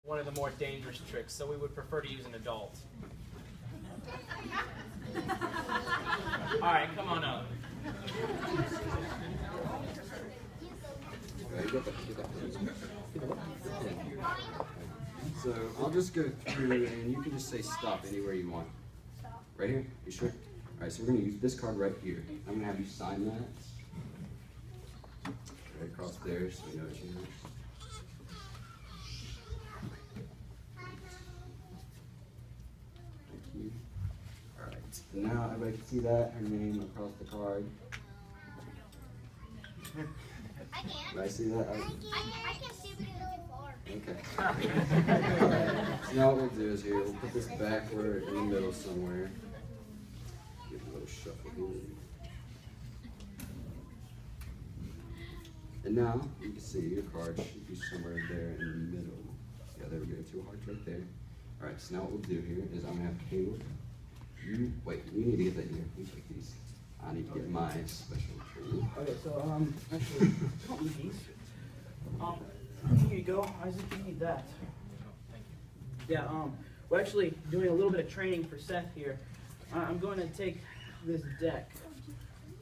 One of the more dangerous tricks, so we would prefer to use an adult. All right, come on up. So I'll just go through and you can just say stop anywhere you want. Right here? You sure? Alright, so we're going to use this card right here. I'm going to have you sign that. Right across there so we know it's yours. Thank you. Alright, now everybody can see that, her name across the card. I can't. Right, see that? I can't see it really far. Okay. Alright, so now what we'll do is here, we'll put this backward in the middle somewhere. Give it a little shuffle here. And now, you can see your card should be somewhere there in the middle. Yeah, there we go, 2 hearts right there. Alright, so now what we'll do here is I'm going to have Caleb. You, wait, we need to get that here. We take these. I need to get my special tree. Okay, so, actually, don't need these. Here you go, Isaac, you need that. Yeah, we're actually doing a little bit of training for Seth here. I'm going to take this deck.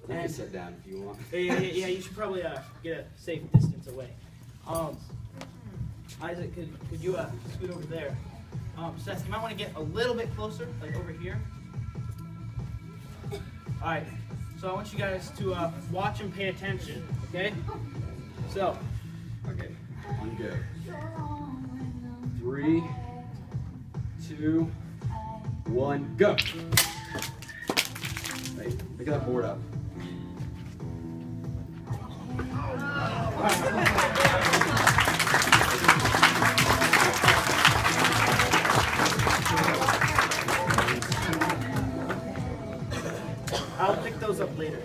You can sit down if you want. Yeah, you should probably get a safe distance away. Isaac, could you scoot over there? Seth, you might want to get a little bit closer, like over here. All right, so I want you guys to watch and pay attention, okay? So. Okay, on go. 3, 2, 1, go! Hey, pick that board up. I'll pick those up later.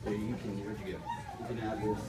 There you can, where'd you go? You can add this.